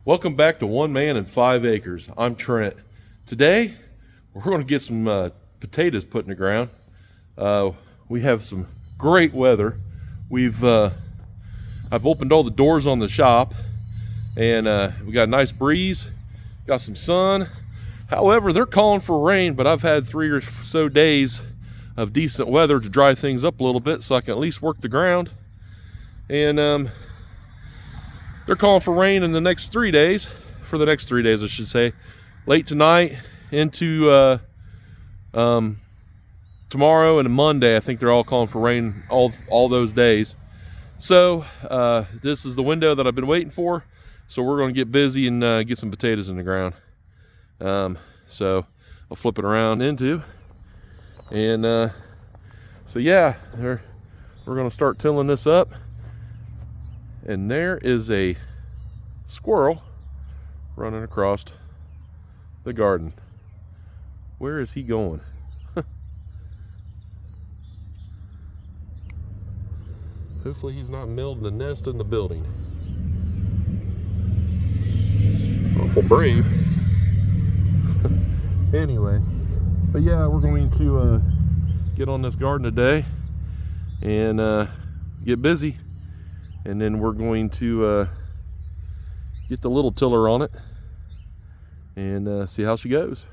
Welcome back to One Man and 5 Acres. I'm Trent. Today, we're going to get some potatoes put in the ground. We have some great weather. I've opened all the doors on the shop, and we got a nice breeze, got some sun. However, they're calling for rain, but I've had 3 or so days of decent weather to dry things up a little bit so I can at least work the ground. And they're calling for rain in the next 3 days, for the next 3 days, I should say. Late tonight into tomorrow and Monday. I think they're all calling for rain all those days. So this is the window that I've been waiting for. So we're going to get busy and get some potatoes in the ground. So I'll flip it around into. And so yeah, we're going to start tilling this up. And there is a squirrel running across the garden. Where is he going? Hopefully he's not building a nest in the building. Awful brave. Anyway, but yeah, we're going to get on this garden today and get busy. And then we're going to get the little tiller on it and see how she goes.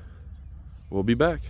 We'll be back.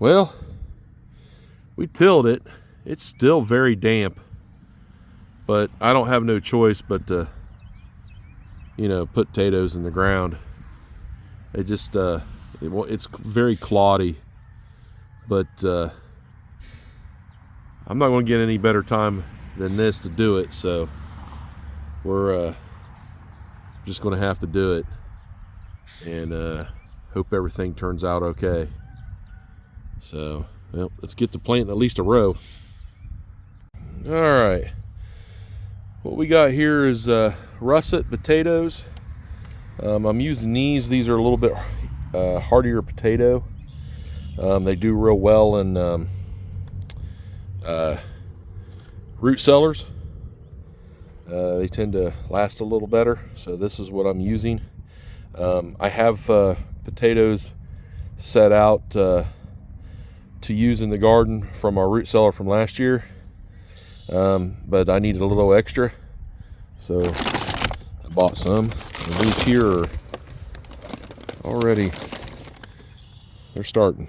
Well, we tilled it. It's still very damp, but I don't have no choice but to, put potatoes in the ground. It just, it's very cloddy, but I'm not going to get any better time than this to do it, so we're just going to have to do it, and hope everything turns out okay. So, well, let's get to planting at least a row. All right, what we got here is russet potatoes. I'm using these. These are a little bit hardier potato. They do real well in root cellars. They tend to last a little better, so this is what I'm using. I have potatoes set out to use in the garden from our root cellar from last year, but I needed a little extra, so I bought some. And these here are already, they're starting,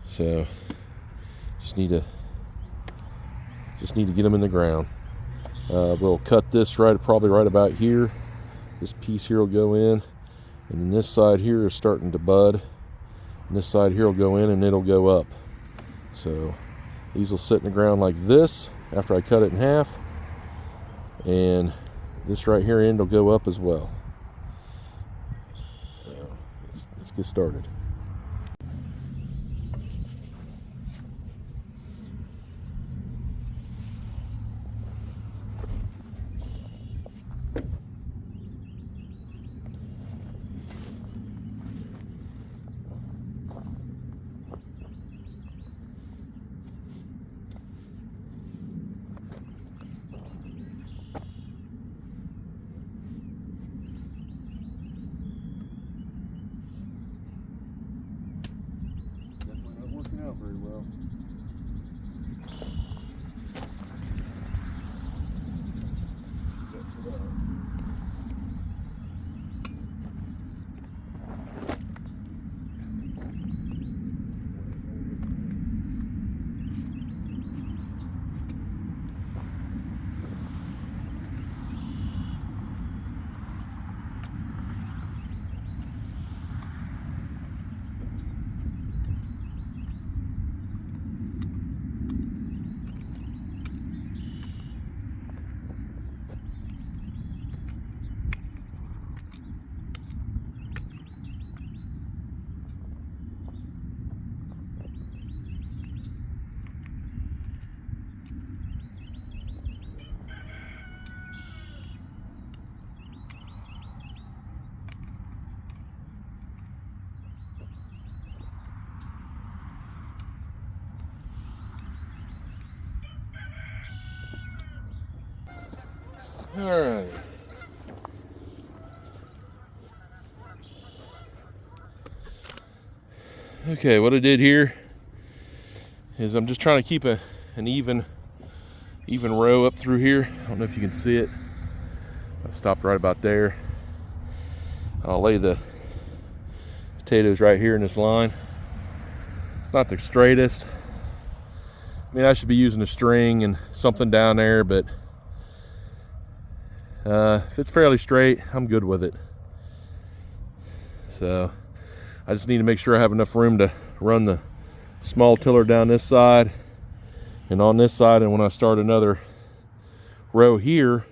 so just need to get them in the ground. We'll cut this probably right about here. This piece here will go in, and then this side here is starting to bud, and this side here will go in and it'll go up. So these will sit in the ground like this after I cut it in half, and this right here end will go up as well. So let's get started. Very well. All right. Okay, what I did here is I'm just trying to keep an even row up through here. I don't know if you can see it. I stopped right about there. I'll lay the potatoes right here in this line. It's not the straightest. I mean, I should be using a string and something down there, but if it's fairly straight, I'm good with it. So I just need to make sure I have enough room to run the small tiller down this side and on this side, and when I start another row here,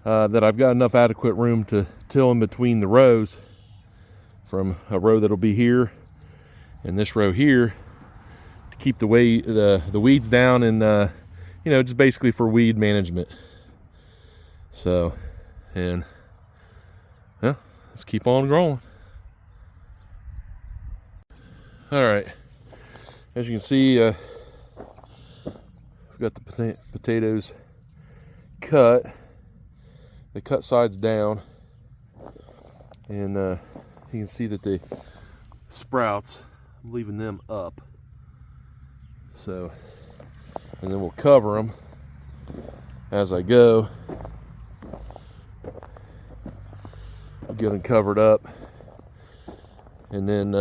that I've got enough adequate room to till in between the rows, from a row that'll be here and this row here, to keep the weeds down, and just basically for weed management. So, and yeah, let's keep on growing. All right, as you can see, we've got the potatoes cut. They cut sides down, and you can see that the sprouts, I'm leaving them up. So, and then we'll cover them as I go. We'll get them covered up, and then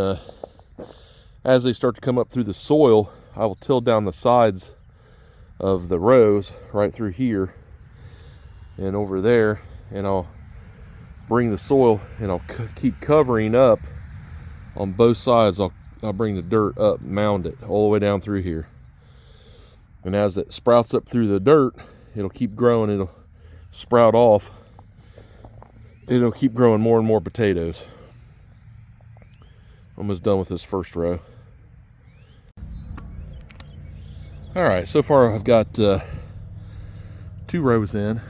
as they start to come up through the soil, I will till down the sides of the rows right through here and over there, and I'll bring the soil and I'll keep covering up on both sides. I'll bring the dirt up, mound it all the way down through here. And as it sprouts up through the dirt, it'll keep growing. It'll sprout off. It'll keep growing more and more potatoes. Almost done with this first row. All right, so far I've got 2 rows in.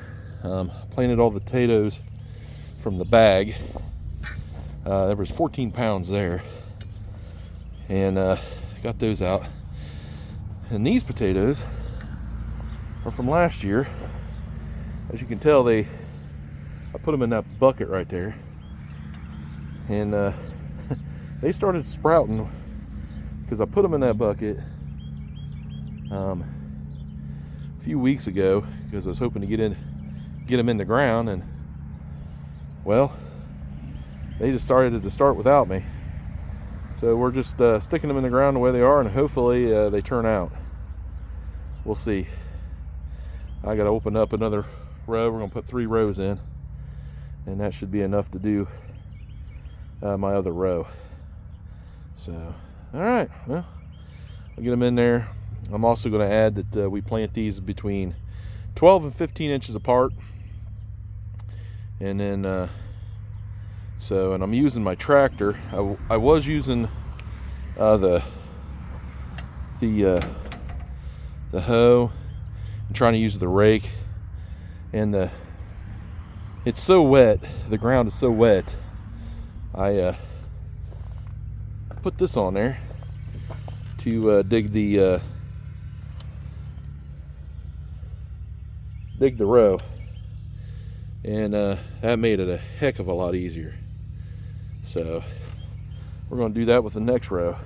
Planted all the potatoes from the bag. There was 14 pounds there, and got those out. And these potatoes are from last year. As you can tell, I put them in that bucket right there, and they started sprouting because I put them in that bucket a few weeks ago because I was hoping to get them in the ground, and well, they just started to start without me. So we're just sticking them in the ground the way they are, and hopefully they turn out. We'll see. I got to open up another row. We're going to put 3 rows in, and that should be enough to do my other row. So, all right, well, I'll get them in there. I'm also going to add that we plant these between 12 and 15 inches apart. And then, and I'm using my tractor. I was using the hoe and trying to use the rake, and it's so wet. The ground is so wet. I put this on there to dig the row, and that made it a heck of a lot easier. So we're going to do that with the next row.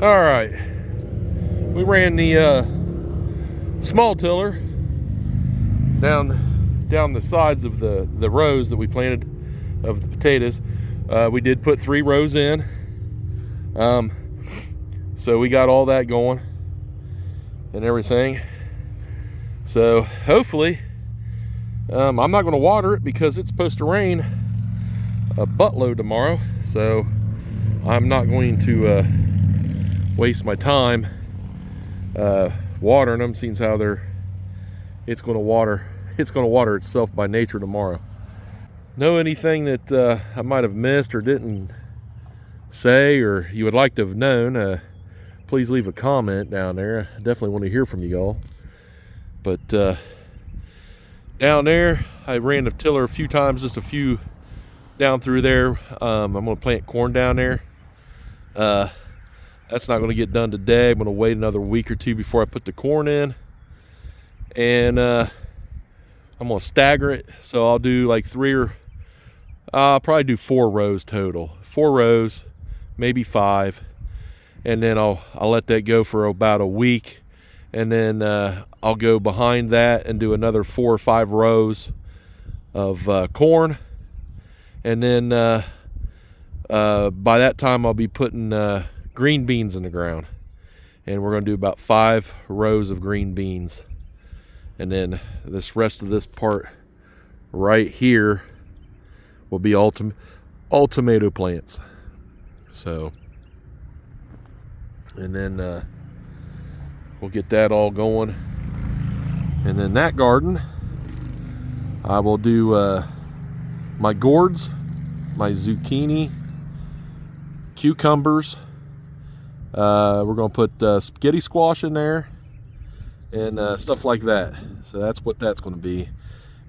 All right, we ran the small tiller down the sides of the rows that we planted of the potatoes. We did put 3 rows in, so we got all that going and everything. So hopefully, I'm not going to water it because it's supposed to rain a buttload tomorrow, so I'm not going to waste my time watering them, seeing how it's going to water itself by nature tomorrow. Know anything that I might have missed or didn't say, or you would like to have known, please leave a comment down there. I definitely want to hear from you all. But down there, I ran the tiller a few times, just a few down through there. I'm going to plant corn down there. That's not going to get done today. I'm going to wait another week or two before I put the corn in. And I'm going to stagger it. So I'll do like I'll probably do 4 rows total. 4 rows, maybe 5. And then I'll let that go for about a week. And then I'll go behind that and do another 4 or 5 rows of corn. And then by that time I'll be putting green beans in the ground. And we're going to do about 5 rows of green beans. And then this rest of this part right here will be all tomato plants. So, and then we'll get that all going. And then that garden, I will do my gourds, my zucchini, cucumbers. We're going to put spaghetti squash in there and stuff like that. So that's what that's going to be.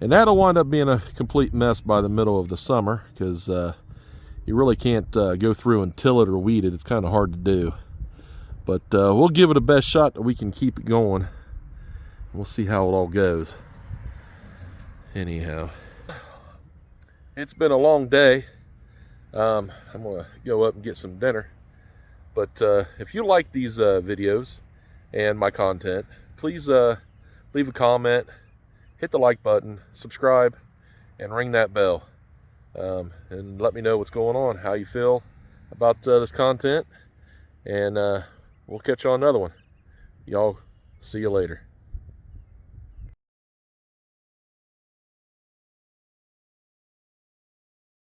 And that'll wind up being a complete mess by the middle of the summer, because you really can't go through and till it or weed it. It's kind of hard to do. But we'll give it a best shot that we can keep it going. We'll see how it all goes. Anyhow, it's been a long day. I'm going to go up and get some dinner. But if you like these videos and my content, please leave a comment, hit the like button, subscribe, and ring that bell. And let me know what's going on, how you feel about this content. And we'll catch you on another one. Y'all, see you later.